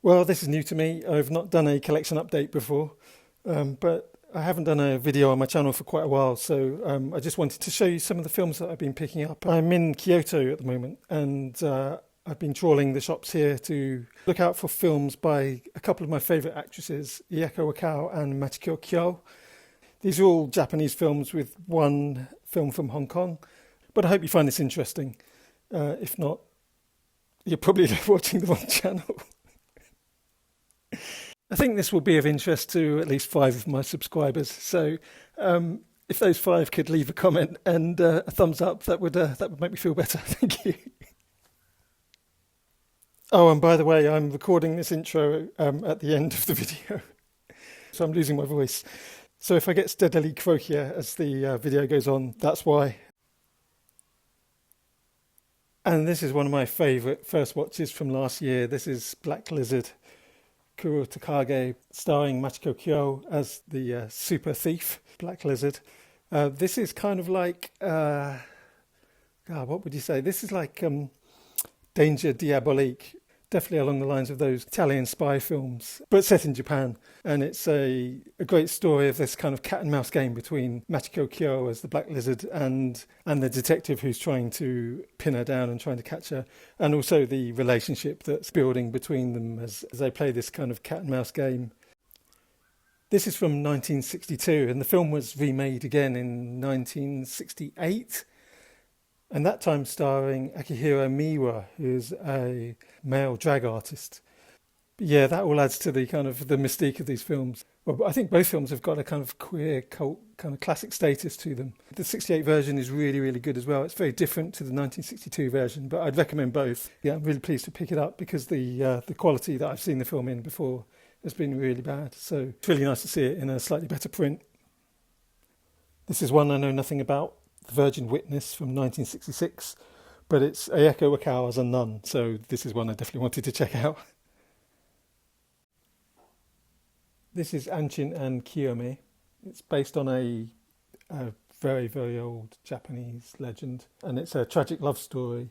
Well, this is new to me. I've not done a collection update before, but I haven't done a video on my channel for quite a while, so I just wanted to show you some of the films that I've been picking up. I'm in Kyoto at the moment, and I've been trawling the shops here to look out for films by a couple of my favourite actresses, Ieko Wakao and Machiko Kyo. These are all Japanese films with one film from Hong Kong, but I hope you find this interesting. If not, you're probably watching the wrong channel. I think this will be of interest to at least 5 of my subscribers. So if those 5 could leave a comment and a thumbs up, that would make me feel better. Thank you. Oh, and by the way, I'm recording this intro at the end of the video, so I'm losing my voice. So if I get steadily croakier as the video goes on, that's why. And this is one of my favourite first watches from last year. This is Black Lizard, Kuro Takage, starring Machiko Kyo as the super thief, Black Lizard. This is kind of like, God, what would you say? This is like Danger Diabolique, definitely along the lines of those Italian spy films, but set in Japan. And it's a great story of this kind of cat and mouse game between Machiko Kyo as the Black Lizard and the detective who's trying to pin her down and trying to catch her, and also the relationship that's building between them as they play this kind of cat and mouse game. This is from 1962, and the film was remade again in 1968. And that time starring Akihiro Miwa, who's a male drag artist. But yeah, that all adds to the kind of the mystique of these films. Well, I think both films have got a kind of queer cult kind of classic status to them. The 68 version is really, really good as well. It's very different to the 1962 version, but I'd recommend both. Yeah, I'm really pleased to pick it up because the quality that I've seen the film in before has been really bad. So it's really nice to see it in a slightly better print. This is one I know nothing about. The Virgin Witness from 1966, but it's Ieko Wakao as a nun, so this is one I definitely wanted to check out. This is Anshin and Kiyome. It's based on a very, very old Japanese legend, and it's a tragic love story.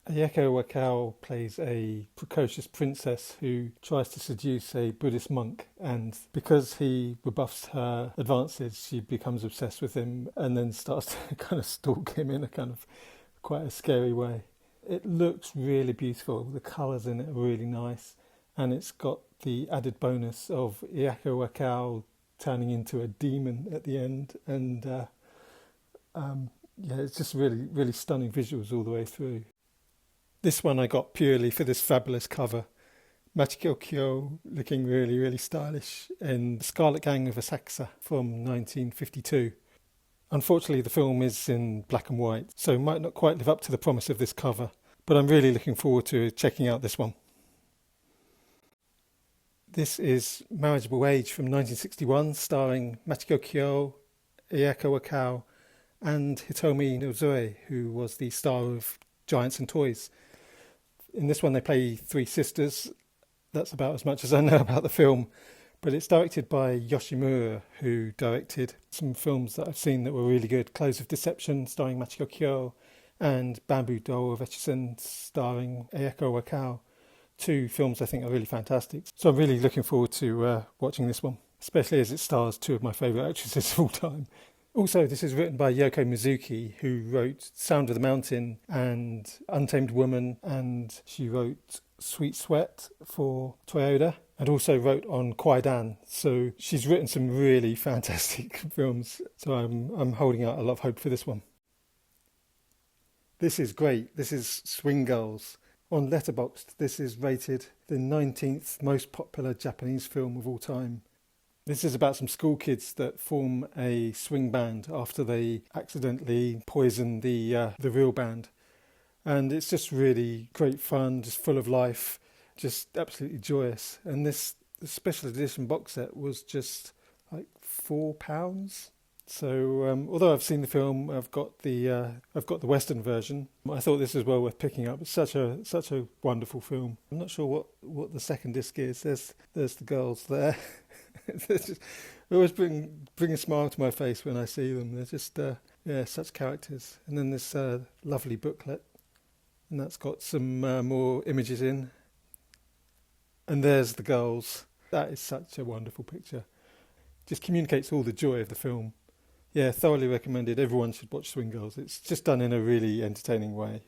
Ieko Wakao plays a precocious princess who tries to seduce a Buddhist monk, and because he rebuffs her advances, she becomes obsessed with him and then starts to kind of stalk him in a kind of quite a scary way. It looks really beautiful. The colours in it are really nice, and it's got the added bonus of Ieko Wakao turning into a demon at the end, and yeah, it's just really, really stunning visuals all the way through. This one I got purely for this fabulous cover. Machiko Kyo looking really, really stylish in The Scarlet Gang of Asakusa from 1952. Unfortunately, the film is in black and white, so might not quite live up to the promise of this cover, but I'm really looking forward to checking out this one. This is Marriageable Age from 1961, starring Machiko Kyo, Ieko Wakao, and Hitomi Nozoe, who was the star of Giants and Toys. In this one they play 3 sisters. That's about as much as I know about the film, but it's directed by Yoshimura, who directed some films that I've seen that were really good. Clothes of Deception starring Machiko Kyo and Bamboo Doll of Etchison starring Ieko Wakao. 2 films I think are really fantastic, so I'm really looking forward to watching this one, especially as it stars 2 of my favourite actresses of all time. Also, this is written by Yoko Mizuki, who wrote Sound of the Mountain and Untamed Woman, and she wrote Sweet Sweat for Toyota, and also wrote on Kwaidan. So she's written some really fantastic films, so I'm holding out a lot of hope for this one. This is great. This is Swing Girls. On Letterboxd, this is rated the 19th most popular Japanese film of all time. This is about some school kids that form a swing band after they accidentally poison the real band. And it's just really great fun, just full of life, just absolutely joyous. And this special edition box set was just like £4. So although I've seen the film, I've got the Western version. I thought this was well worth picking up. It's such a wonderful film. I'm not sure what the second disc is. There's the girls there. They always bring a smile to my face when I see them. They're just such characters. And then this lovely booklet, and that's got some more images in. And there's the girls. That is such a wonderful picture. Just communicates all the joy of the film. Yeah, thoroughly recommended. Everyone should watch Swing Girls. It's just done in a really entertaining way.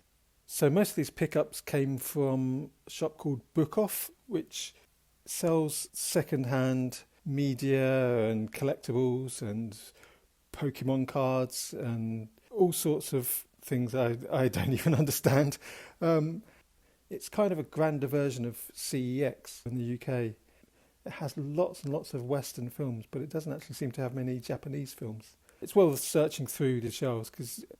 So most of these pickups came from a shop called Bookoff, which sells second-hand media and collectibles and Pokemon cards and all sorts of things I don't even understand. It's kind of a grander version of CEX in the UK. It has lots and lots of Western films, but it doesn't actually seem to have many Japanese films. It's well worth searching through the shelves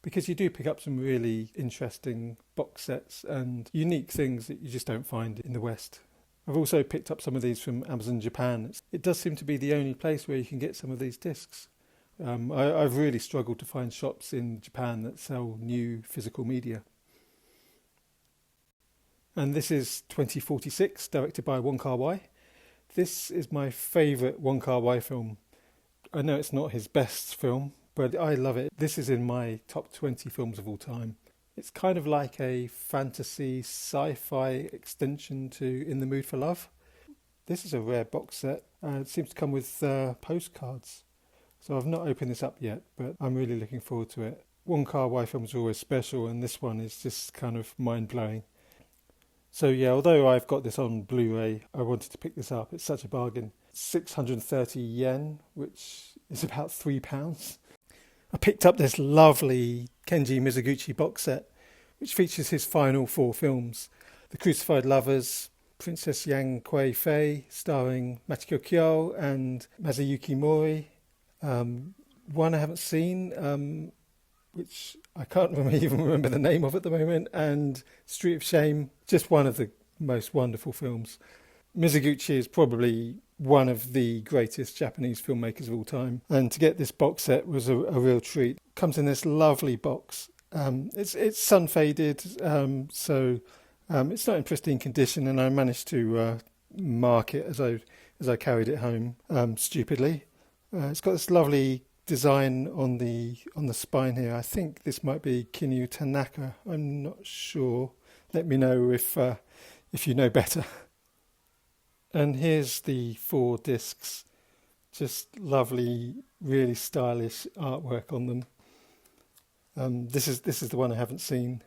because you do pick up some really interesting box sets and unique things that you just don't find in the West. I've also picked up some of these from Amazon Japan. It does seem to be the only place where you can get some of these discs. I've really struggled to find shops in Japan that sell new physical media. And this is 2046, directed by Wong Kar-wai. This is my favourite Wong Kar-wai film. I know it's not his best film, but I love it. This is in my top 20 films of all time. It's kind of like a fantasy sci-fi extension to In the Mood for Love. This is a rare box set. It seems to come with postcards. So I've not opened this up yet, but I'm really looking forward to it. Wong Kar-wai films are always special, and this one is just kind of mind-blowing. So yeah, although I've got this on Blu-ray, I wanted to pick this up. It's such a bargain. 630 yen, which is about £3. I picked up this lovely Kenji Mizoguchi box set, which features his final 4 films. The Crucified Lovers, Princess Yang Kuei Fei, starring Machiko Kyo and Masayuki Mori. One I haven't seen, which I can't even remember the name of at the moment, and Street of Shame, just one of the most wonderful films. Mizoguchi is probably one of the greatest Japanese filmmakers of all time, and to get this box set was a real treat. It comes in this lovely box. It's sun faded, so it's not in pristine condition, and I managed to mark it as I carried it home stupidly. It's got this lovely design on the spine here. I think this might be Kinyu Tanaka. I'm not sure. Let me know if you know better. And here's the 4 discs. Just lovely, really stylish artwork on them. This is the one I haven't seen,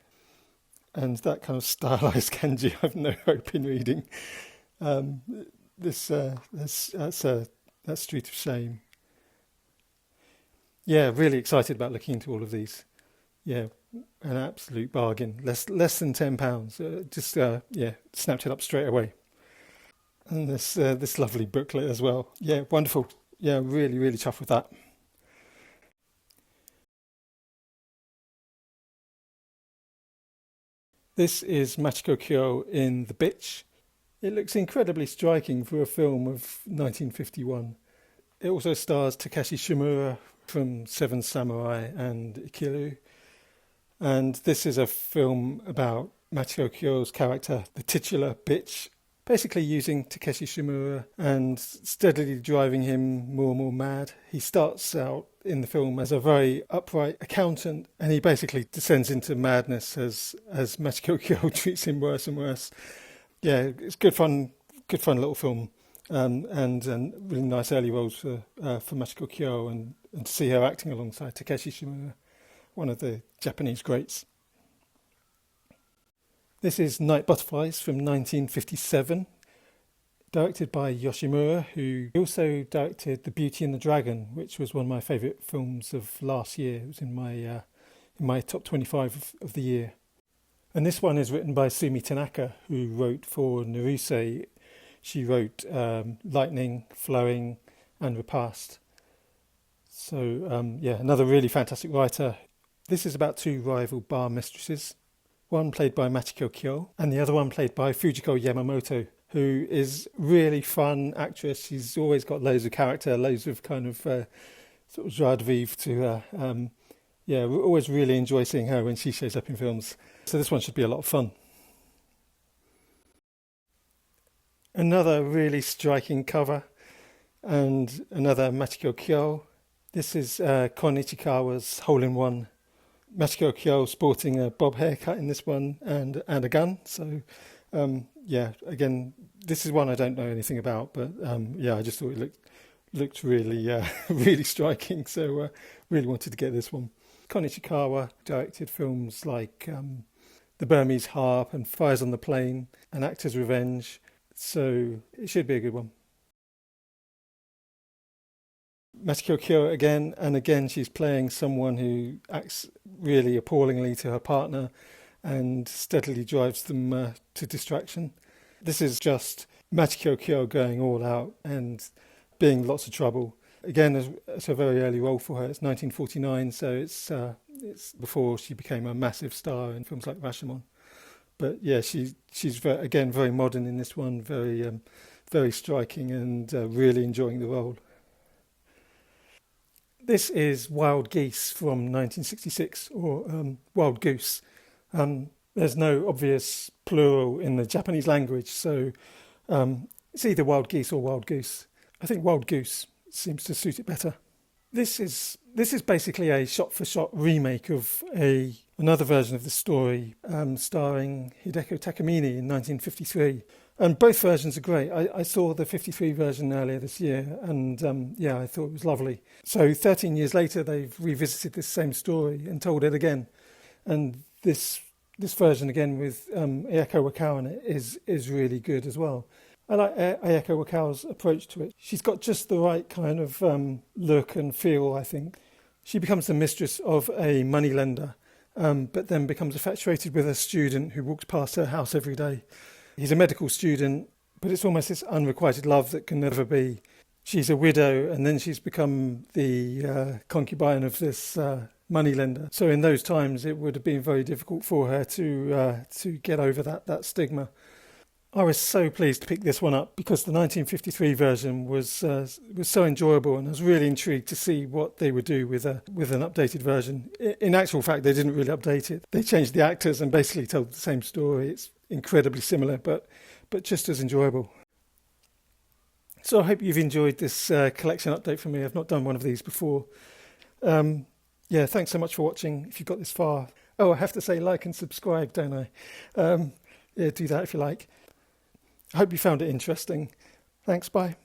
and that kind of stylized kanji I've no hope in reading. That's Street of Shame. Yeah, really excited about looking into all of these. Yeah, an absolute bargain. Less than £10. Snapped it up straight away. And this lovely booklet as well. Yeah, wonderful. Yeah, really, really chuffed with that. This is Machiko Kyo in The Bitch. It looks incredibly striking for a film of 1951. It also stars Takashi Shimura from Seven Samurai and Ikiru. And this is a film about Machiko Kyo's character, the titular bitch, basically using Takeshi Shimura and steadily driving him more and more mad. He starts out in the film as a very upright accountant, and he basically descends into madness as Machiko Kyo treats him worse and worse. Yeah, it's good fun little film. And really nice early roles for Machiko Kyo and to see her acting alongside Takeshi Shimura, one of the Japanese greats. This is Night Butterflies from 1957, directed by Yoshimura, who also directed The Beauty and the Dragon, which was one of my favourite films of last year. It was in my top 25 of the year. And this one is written by Sumi Tanaka, who wrote for Naruse. She wrote Lightning, Flowing and Repast. So, another really fantastic writer. This is about 2 rival bar mistresses, one played by Machiko Kyo and the other one played by Fujiko Yamamoto, who is really fun actress. She's always got loads of character, loads of kind of sort of joie de vivre to her. We always really enjoy seeing her when she shows up in films. So this one should be a lot of fun. Another really striking cover, and another Machiko Kyo. This is Kon Ichikawa's Hole-in-One. Machiko Kyo sporting a bob haircut in this one and a gun. So yeah, again, this is one I don't know anything about, but yeah, I just thought it looked really really striking, so really wanted to get this one. Kon Ichikawa directed films like The Burmese Harp and Fires on the Plain and Actor's Revenge, so it should be a good one. Machiko Kyo again, and again she's playing someone who acts really appallingly to her partner and steadily drives them to distraction. This is just Machiko Kyo going all out and being lots of trouble. Again, it's a very early role for her. It's 1949, so it's before she became a massive star in films like Rashomon. But yeah, she's again very modern in this one, very striking, and really enjoying the role. This is Wild Geese from 1966, or Wild Goose. There's no obvious plural in the Japanese language, so it's either Wild Geese or Wild Goose. I think Wild Goose seems to suit it better. This is basically a shot-for-shot remake of another version of the story, starring Hideko Takamine in 1953. And both versions are great. I saw the 53 version earlier this year, and yeah, I thought it was lovely. So 13 years later, they've revisited this same story and told it again. And this version again with Ayako Wakao in it is really good as well. I like Ayako Wakao's approach to it. She's got just the right kind of look and feel, I think. She becomes the mistress of a moneylender, but then becomes infatuated with a student who walks past her house every day. He's a medical student, but it's almost this unrequited love that can never be. She's a widow, and then she's become the concubine of this moneylender. So in those times, it would have been very difficult for her to get over that stigma. I was so pleased to pick this one up because the 1953 version was so enjoyable, and I was really intrigued to see what they would do with an updated version. In actual fact, they didn't really update it. They changed the actors and basically told the same story. It's incredibly similar, but just as enjoyable. So I hope you've enjoyed this collection update from me. I've not done one of these before. Yeah, thanks so much for watching. If you've got this far, I have to say like and subscribe, don't I? Yeah, do that if you like. I hope you found it interesting. Thanks, bye.